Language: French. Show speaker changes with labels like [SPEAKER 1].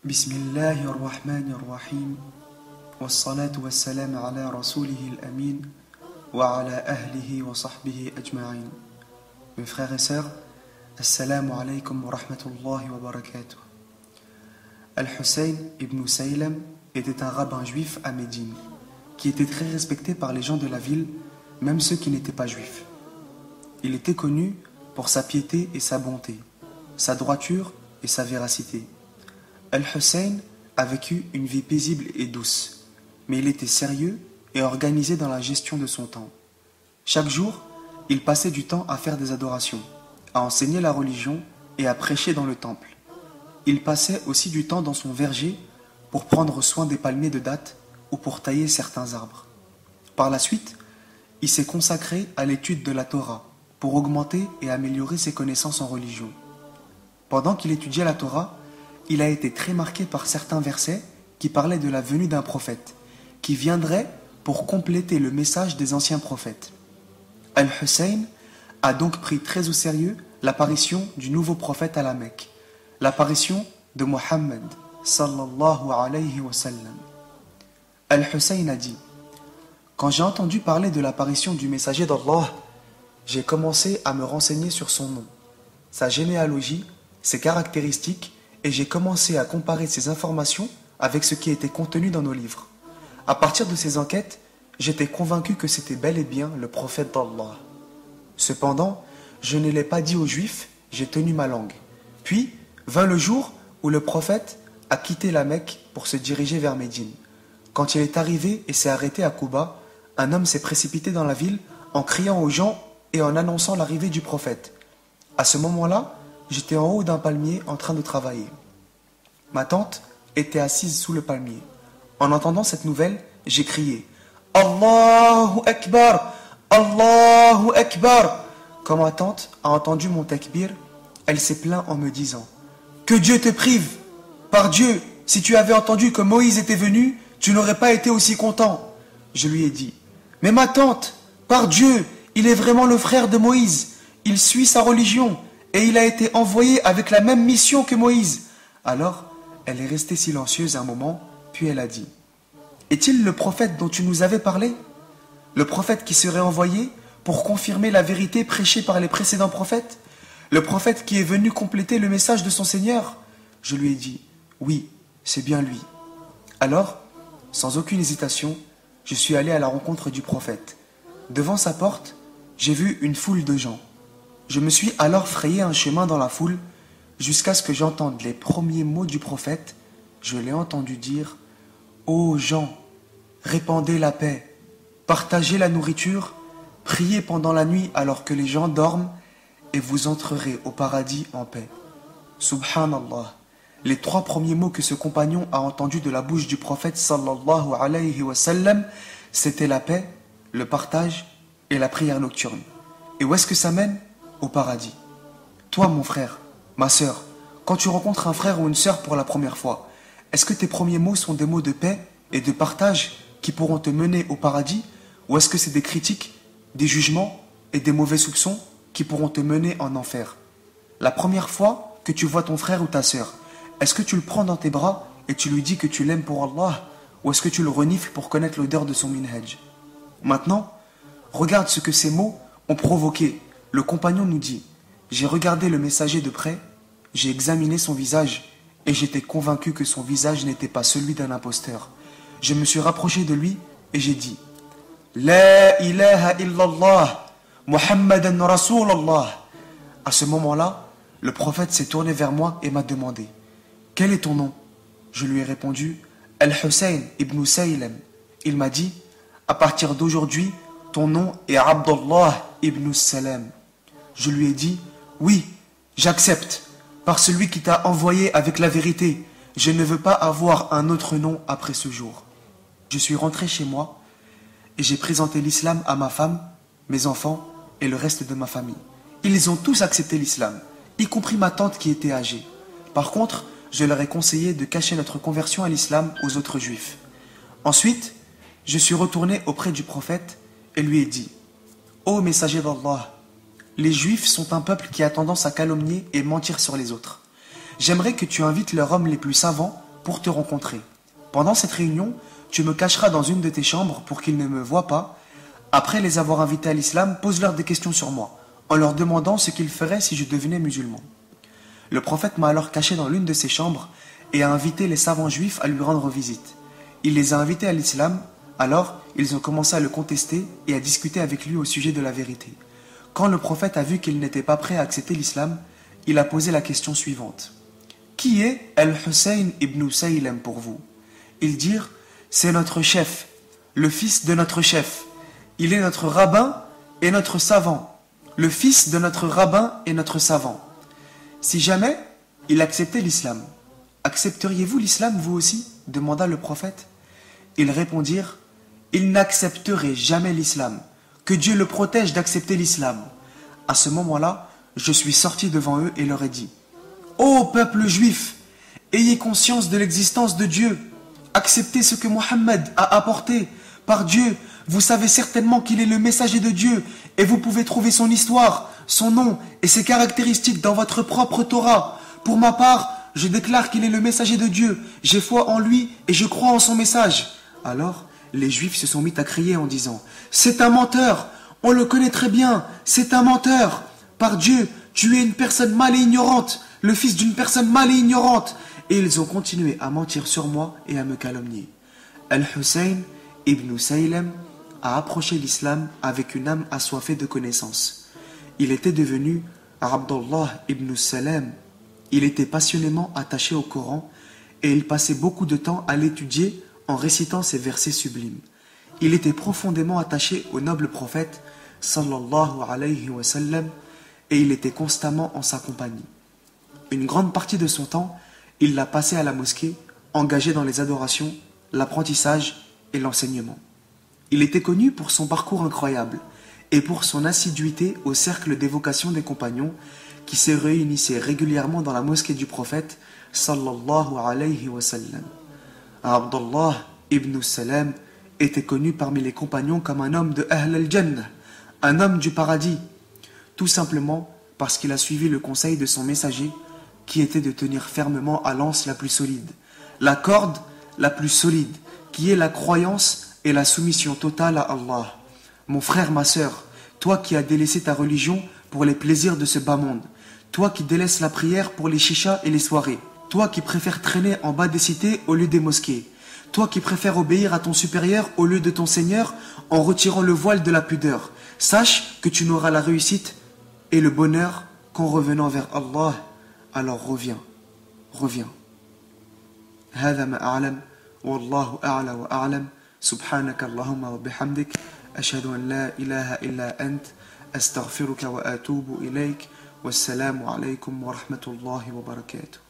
[SPEAKER 1] بسم الله الرحمن الرحيم والصلاة والسلام على رسوله الأمين وعلى أهله وصحبه أجمعين. Mes frères et sœurs, Assalamu alaikum wa rahmatullahi wa barakatuh. Al-Hussein ibn Saylam était un rabbin juif à Médine, qui était très respecté par les gens de la ville, même ceux qui n'étaient pas juifs. Il était connu pour sa piété et sa bonté, sa droiture et sa véracité. Al-Hussein a vécu une vie paisible et douce, mais il était sérieux et organisé dans la gestion de son temps. Chaque jour, il passait du temps à faire des adorations, à enseigner la religion et à prêcher dans le temple. Il passait aussi du temps dans son verger pour prendre soin des palmiers de dattes ou pour tailler certains arbres. Par la suite, il s'est consacré à l'étude de la Torah pour augmenter et améliorer ses connaissances en religion. Pendant qu'il étudiait la Torah, il a été très marqué par certains versets qui parlaient de la venue d'un prophète, qui viendrait pour compléter le message des anciens prophètes. Al-Hussein a donc pris très au sérieux l'apparition du nouveau prophète à la Mecque, l'apparition de Mohammed sallallahu alayhi wa sallam. Al-Hussein a dit: quand j'ai entendu parler de l'apparition du messager d'Allah, j'ai commencé à me renseigner sur son nom, sa généalogie, ses caractéristiques, et j'ai commencé à comparer ces informations avec ce qui était contenu dans nos livres. À partir de ces enquêtes, j'étais convaincu que c'était bel et bien le prophète d'Allah. Cependant, je ne l'ai pas dit aux Juifs, j'ai tenu ma langue. Puis vint le jour où le prophète a quitté la Mecque pour se diriger vers Médine. Quand il est arrivé et s'est arrêté à Quba, un homme s'est précipité dans la ville en criant aux gens et en annonçant l'arrivée du prophète. À ce moment-là, j'étais en haut d'un palmier en train de travailler. Ma tante était assise sous le palmier. En entendant cette nouvelle, j'ai crié: Allahu Akbar! Allahu Akbar! Quand ma tante a entendu mon takbir, elle s'est plainte en me disant: que Dieu te prive! Par Dieu, si tu avais entendu que Moïse était venu, tu n'aurais pas été aussi content. Je lui ai dit: mais ma tante, par Dieu, il est vraiment le frère de Moïse. Il suit sa religion et il a été envoyé avec la même mission que Moïse. Alors, elle est restée silencieuse un moment, puis elle a dit: est-il le prophète dont tu nous avais parlé? Le prophète qui serait envoyé pour confirmer la vérité prêchée par les précédents prophètes? Le prophète qui est venu compléter le message de son Seigneur? Je lui ai dit: oui, c'est bien lui. Alors, sans aucune hésitation, je suis allé à la rencontre du prophète. Devant sa porte, j'ai vu une foule de gens. Je me suis alors frayé un chemin dans la foule jusqu'à ce que j'entende les premiers mots du prophète. Je l'ai entendu dire: ô gens, répandez la paix, partagez la nourriture, priez pendant la nuit alors que les gens dorment et vous entrerez au paradis en paix. Subhanallah. Les trois premiers mots que ce compagnon a entendus de la bouche du prophète sallallahu alayhi wa sallam, c'était la paix, le partage et la prière nocturne. Et où est-ce que ça mène? Au paradis. Toi, mon frère, ma sœur, quand tu rencontres un frère ou une sœur pour la première fois, est-ce que tes premiers mots sont des mots de paix et de partage qui pourront te mener au paradis, ou est-ce que c'est des critiques, des jugements et des mauvais soupçons qui pourront te mener en enfer? La première fois que tu vois ton frère ou ta sœur, est-ce que tu le prends dans tes bras et tu lui dis que tu l'aimes pour Allah, ou est-ce que tu le renifles pour connaître l'odeur de son minhaj? Maintenant, regarde ce que ces mots ont provoqué. Le compagnon nous dit: j'ai regardé le messager de près, j'ai examiné son visage et j'étais convaincu que son visage n'était pas celui d'un imposteur. Je me suis rapproché de lui et j'ai dit: La ilaha illallah, Muhammadan Rasulallah. À ce moment-là, le prophète s'est tourné vers moi et m'a demandé: quel est ton nom? Je lui ai répondu: Al-Hussein ibn Saylam. Il m'a dit: à partir d'aujourd'hui, ton nom est Abdullah ibn Salam. Je lui ai dit: oui, j'accepte. Par celui qui t'a envoyé avec la vérité, je ne veux pas avoir un autre nom après ce jour. Je suis rentré chez moi et j'ai présenté l'islam à ma femme, mes enfants et le reste de ma famille. Ils ont tous accepté l'islam, y compris ma tante qui était âgée. Par contre, je leur ai conseillé de cacher notre conversion à l'islam aux autres juifs. Ensuite, je suis retourné auprès du prophète et lui ai dit: ô messager d'Allah, les Juifs sont un peuple qui a tendance à calomnier et mentir sur les autres. J'aimerais que tu invites leurs hommes les plus savants pour te rencontrer. Pendant cette réunion, tu me cacheras dans une de tes chambres pour qu'ils ne me voient pas. Après les avoir invités à l'islam, pose-leur des questions sur moi, en leur demandant ce qu'ils feraient si je devenais musulman. Le prophète m'a alors caché dans l'une de ses chambres et a invité les savants juifs à lui rendre visite. Il les a invités à l'islam, alors ils ont commencé à le contester et à discuter avec lui au sujet de la vérité. Quand le prophète a vu qu'il n'était pas prêt à accepter l'islam, il a posé la question suivante. Qui est Al-Hussein ibn Saylem pour vous? Ils dirent, c'est notre chef, le fils de notre chef. Il est notre rabbin et notre savant, le fils de notre rabbin et notre savant. Si jamais il acceptait l'islam, accepteriez-vous l'islam vous aussi? Demanda le prophète. Ils répondirent, il n'accepterait jamais l'islam, que Dieu le protège d'accepter l'islam. À ce moment-là, je suis sorti devant eux et leur ai dit, ô peuple juif, ayez conscience de l'existence de Dieu. Acceptez ce que Mohammed a apporté. Par Dieu, vous savez certainement qu'il est le messager de Dieu et vous pouvez trouver son histoire, son nom et ses caractéristiques dans votre propre Torah. Pour ma part, je déclare qu'il est le messager de Dieu. J'ai foi en lui et je crois en son message. Alors, les Juifs se sont mis à crier en disant, c'est un menteur, on le connaît très bien, c'est un menteur. Par Dieu, tu es une personne mal et ignorante, le fils d'une personne mal et ignorante. Et ils ont continué à mentir sur moi et à me calomnier. Al-Hussein ibn Saylem a approché l'islam avec une âme assoiffée de connaissances. Il était devenu Abdullah ibn Salam. Il était passionnément attaché au Coran et il passait beaucoup de temps à l'étudier en récitant ses versets sublimes. Il était profondément attaché au noble prophète sallallahu alayhi wa sallam et il était constamment en sa compagnie. Une grande partie de son temps, il l'a passé à la mosquée, engagé dans les adorations, l'apprentissage et l'enseignement. Il était connu pour son parcours incroyable et pour son assiduité au cercle d'évocation des compagnons qui se réunissaient régulièrement dans la mosquée du prophète sallallahu alayhi wa sallam. Abdullah ibn Salam était connu parmi les compagnons comme un homme de Ahl al-Jannah, un homme du paradis, tout simplement parce qu'il a suivi le conseil de son messager qui était de tenir fermement à l'anse la plus solide, la corde la plus solide, qui est la croyance et la soumission totale à Allah. Mon frère, ma sœur, toi qui as délaissé ta religion pour les plaisirs de ce bas monde, toi qui délaisses la prière pour les chichas et les soirées, toi qui préfères traîner en bas des cités au lieu des mosquées, toi qui préfères obéir à ton supérieur au lieu de ton Seigneur en retirant le voile de la pudeur, sache que tu n'auras la réussite et le bonheur qu'en revenant vers Allah. Alors reviens. هذا ما أعلم والله أعلى وأعلم سبحانك اللهم وبحمدك أشهد أن لا إله إلا أنت أستغفرك وأتوب إليك والسلام عليكم ورحمة الله وبركاته.